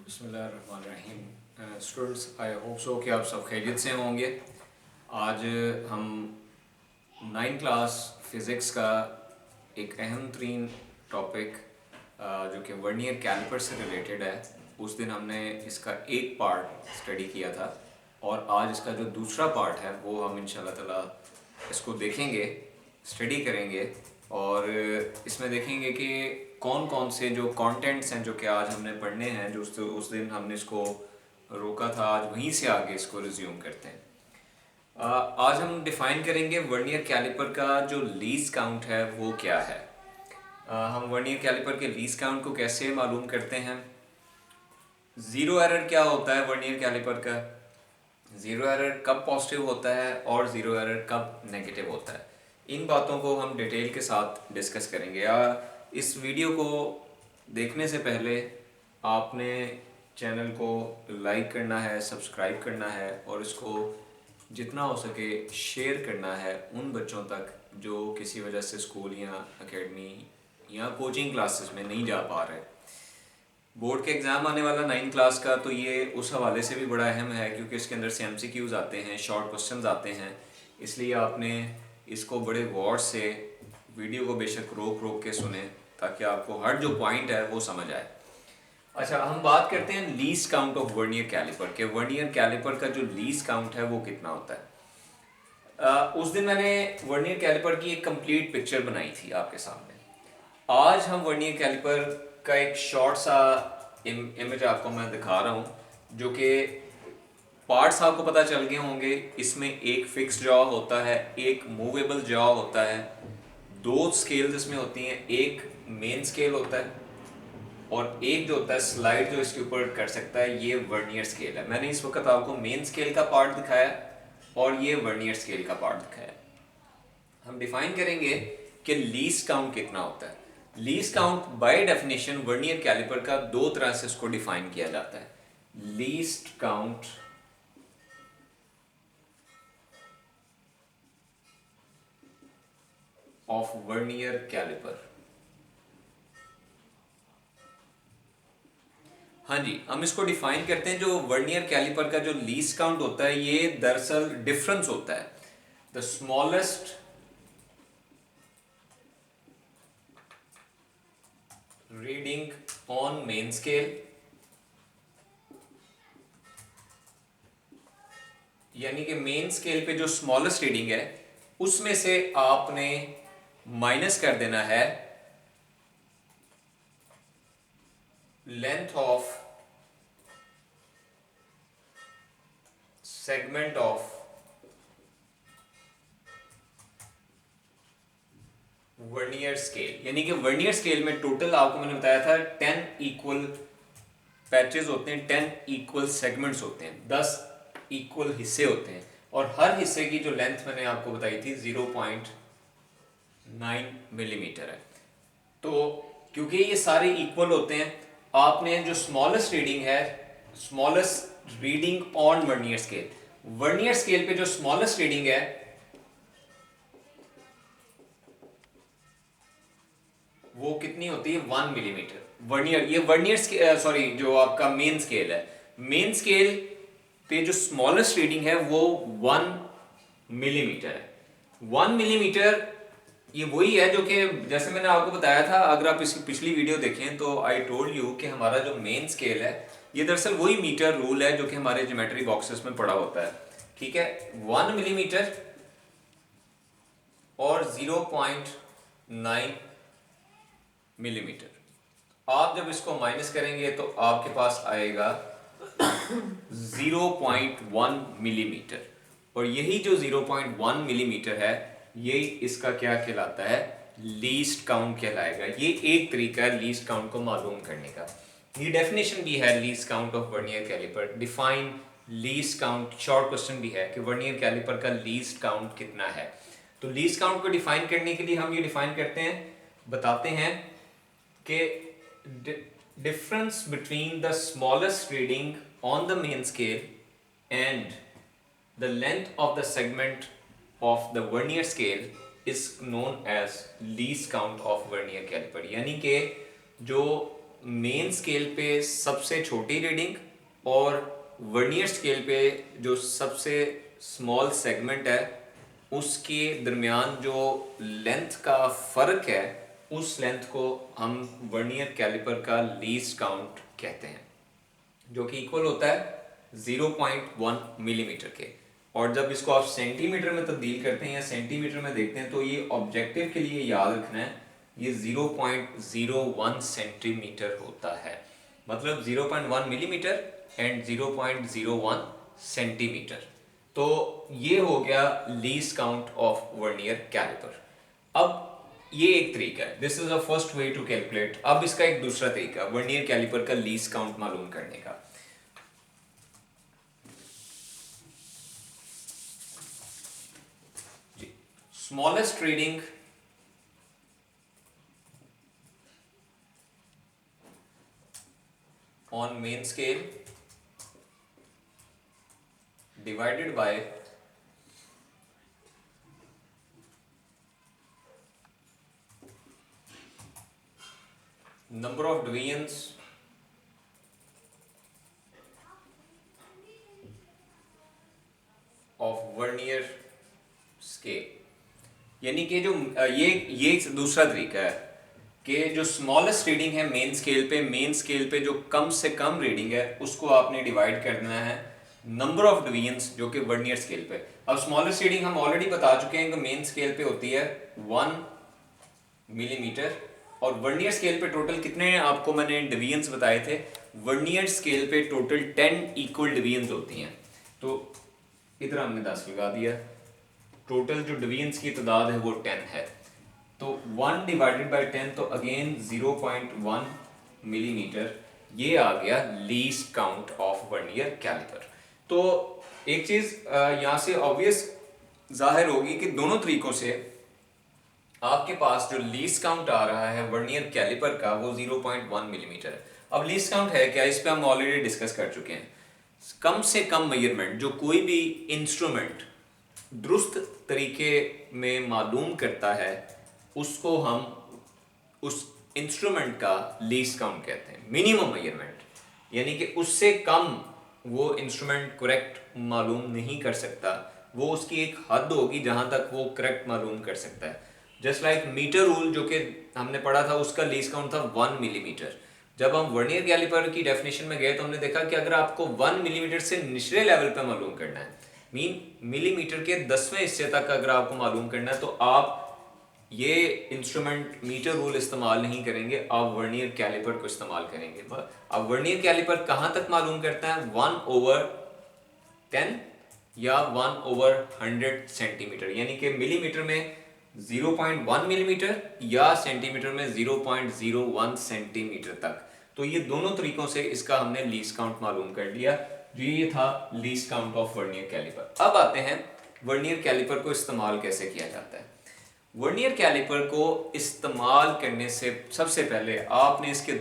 बिस्मिल्लाहिर्रहमानिर्रहीम। Students, I hope so कि आप सब खैरियत से होंगे। आज हम 9 क्लास फ़िज़िक्स का एक अहम तरीन टॉपिक जो कि वर्नियर कैलिपर से रिलेटेड है, उस दिन हमने इसका एक पार्ट स्टडी किया था और आज इसका जो दूसरा पार्ट है वो हम इंशाल्लाह ताला इसको देखेंगे, स्टडी करेंगे और इसमें देखेंगे कि कौन कौन से जो कंटेंट्स हैं जो कि आज हमने पढ़ने हैं, जो उस दिन हमने इसको रोका था, आज वहीं से आगे इसको रिज्यूम करते हैं। आज हम डिफ़ाइन करेंगे वर्नियर कैलिपर का जो लीस्ट काउंट है वो क्या है। हम वर्नियर कैलिपर के लीस्ट काउंट को कैसे मालूम करते हैं। ज़ीरो एरर क्या होता है वर्नियर कैलिपर का, ज़ीरो एरर कब पॉजिटिव होता है और ज़ीरो एरर कब नेगेटिव होता है, इन बातों को हम डिटेल के साथ डिस्कस करेंगे। इस वीडियो को देखने से पहले आपने चैनल को लाइक करना है, सब्सक्राइब करना है और इसको जितना हो सके शेयर करना है उन बच्चों तक जो किसी वजह से स्कूल या एकेडमी या कोचिंग क्लासेस में नहीं जा पा रहे। बोर्ड के एग्ज़ाम आने वाला 9 क्लास का, तो ये उस हवाले से भी बड़ा अहम है क्योंकि इसके अंदर से MCQs आते हैं, शॉर्ट क्वेश्चंस आते हैं। इसलिए आपने इसको बड़े गौर से वीडियो को बेशक रोक रोक के सुने ताकि आपको हर जो पॉइंट है वो समझ आए। अच्छा, हम बात करते हैं least count of vernier caliper के। वर्नियर कैलिपर का जो लीस्ट काउंट है वो कितना होता है। उस दिन मैंने वर्नियर कैलिपर की एक कंप्लीट पिक्चर बनाई थी आपके सामने। आज हम वर्नियर कैलिपर का एक शॉर्ट सा इमेज आपको मैं दिखा रहा हूँ जो कि पार्ट्स आपको पता चल गए होंगे। इसमें एक फिक्स्ड जॉ होता है, एक मूवेबल जॉ होता है, दो स्केल्स इसमें होती हैं, एक मेन स्केल होता है और एक जो होता है स्लाइड जो इसके ऊपर कर सकता है, ये वर्नियर स्केल है। मैंने इस वक्त आपको मेन स्केल का पार्ट दिखाया और ये वर्नियर स्केल का पार्ट दिखाया। हम डिफाइन करेंगे कि लीस्ट काउंट कितना होता है। Least count by definition vernier caliper का दो तरह से इसको डिफाइन किया जाता है। Least count of vernier caliper. हाँ जी, हम इसको डिफाइन करते हैं। जो वर्नियर कैलिपर का जो लीस्ट काउंट होता है ये दरअसल डिफरेंस होता है the smallest reading on main scale, यानी कि मेन स्केल पे जो स्मॉलेस्ट रीडिंग है उसमें से आपने माइनस कर देना है length of segment of vernier scale. यानी कि वर्नियर स्केल में टोटल आपको मैंने बताया था 10 इक्वल पैचेस होते हैं, 10 इक्वल सेगमेंट्स होते हैं, 10 इक्वल हिस्से होते हैं और हर हिस्से की जो लेंथ मैंने आपको बताई थी 0.9 मिलीमीटर है। तो क्योंकि ये सारे इक्वल होते हैं, आपने जो स्मॉलेस्ट रीडिंग है, smallest reading on vernier scale, vernier scale पे जो स्मॉलेस्ट रीडिंग है वो कितनी होती है 1 मिलीमीटर। वर्नियर, ये वर्नियर सॉरी जो आपका मेन स्केल है, मेन स्केल पे जो स्मॉलेस्ट रीडिंग है वो 1 मिलीमीटर है। 1 मिलीमीटर ये वही है जो कि जैसे मैंने आपको बताया था, अगर आप इसकी पिछली वीडियो देखें तो आई टोल्ड यू कि हमारा जो मेन स्केल है ये दरअसल वही मीटर रूल है जो कि हमारे ज्योमेट्री बॉक्सेस में पड़ा होता है। ठीक है, 1 मिलीमीटर और 0.9 मिलीमीटर। आप जब इसको माइनस करेंगे तो आपके पास आएगा 0.1 मिलीमीटर और यही जो 0.1 मिलीमीटर है ये इसका क्या कहलाता है, लीस्ट काउंट कहलाएगा। ये एक तरीका है लीस्ट काउंट को मालूम करने का। ये डेफिनेशन भी है least count of vernier calliper. Define least count, short question भी है कि वर्नियर कैलिपर का लीस्ट काउंट कितना है। तो लीस्ट काउंट को डिफाइन करने के लिए हम ये डिफाइन करते हैं, बताते हैं कि difference between the smallest reading on the main scale and the length of the segment of the vernier scale is known as least count of vernier caliper। यानी कि जो मेन स्केल पे सबसे छोटी रीडिंग और वर्नियर स्केल पे जो सबसे स्मॉल सेगमेंट है उसके दरमियान जो लेंथ का फ़र्क है उस लेंथ को हम वर्नियर कैलिपर का लीस्ट काउंट कहते हैं, जो कि इक्वल होता है 0.1 मिलीमीटर के। और जब इसको आप सेंटीमीटर में तब्दील करते हैं या सेंटीमीटर में देखते हैं तो ये ऑब्जेक्टिव के लिए याद रखना है, ये 0.01 सेंटीमीटर होता है, मतलब 0.1 मिलीमीटर एंड 0.01 सेंटीमीटर। तो ये हो गया least count of vernier calliper. अब ये एक तरीका है, this is a first way to calculate. अब इसका एक दूसरा तरीका वर्नियर कैलिपर का लीस्ट काउंट मालूम करने का। Smallest reading on main scale divided by number of divisions of vernier scale। यानी कि जो ये एक दूसरा तरीका है कि जो स्मॉलेस्ट रीडिंग है मेन स्केल पे जो कम से कम रीडिंग है उसको आपने डिवाइड करना है नंबर ऑफ डिवीजन्स जो कि वर्नियर स्केल पे। अब स्मॉलेस्ट रीडिंग हम ऑलरेडी बता चुके हैं कि मेन स्केल पे होती है 1 मिलीमीटर और वर्नियर स्केल पे टोटल कितने आपको मैंने डिवीजन्स बताए थे, वर्नियर स्केल पे टोटल 10 इक्वल डिवीजन्स होती हैं। तो इधर हमने 10 लगा दिया, टोटल जो डिवीजन्स की तादाद है वो 10 है। तो 1 डिवाइडेड बाई 10 तो अगेन 0.1 मिलीमीटर, ये आ गया least count of vernier calliper. तो एक चीज़ यहाँ से ऑब्वियस जाहिर होगी कि दोनों तरीकों से आपके पास जो लीस्ट काउंट आ रहा है वर्नियर कैलिपर का वो 0.1 मिलीमीटर है। अब लीस्ट काउंट है क्या, इस पे हम ऑलरेडी डिस्कस कर चुके हैं। कम से कम मेजरमेंट जो कोई भी इंस्ट्रूमेंट दुरुस्त तरीके में मालूम करता है उसको हम उस इंस्ट्रूमेंट का लीस्ट काउंट कहते हैं। मिनिमम मेजरमेंट यानी कि उससे कम वो इंस्ट्रूमेंट करेक्ट मालूम नहीं कर सकता, वो उसकी एक हद होगी जहां तक वो करेक्ट मालूम कर सकता है। जस्ट लाइक मीटर रूल जो कि हमने पढ़ा था उसका लीस्ट काउंट था 1 मिलीमीटर। जब हम वर्नियर कैलिपर की डेफिनेशन में गए तो हमने देखा कि अगर आपको 1 मिलीमीटर से निचले लेवल पे मालूम करना है, मीन मिलीमीटर के 10वें हिस्से तक अगर आपको मालूम करना है, तो आप ये इंस्ट्रूमेंट मीटर रूल इस्तेमाल नहीं करेंगे, आप वर्नियर कैलिपर को इस्तेमाल करेंगे। अब वर्नियर कैलिपर कहाँ तक मालूम करता है, 1/10 या 1/100 सेंटीमीटर, यानी कि मिलीमीटर में 0.1 मिलीमीटर या सेंटीमीटर में 0.01 सेंटीमीटर तक। तो ये दोनों तरीकों से इसका हमने लीस्ट काउंट मालूम कर लिया। ये था least count of vernier calliper. अब आते हैं वर्नियर कैलिपर को इस्तेमाल कैसे किया जाता है। वर्नियर कैलिपर को इस्तेमाल करने से सबसे पहले आपने इसके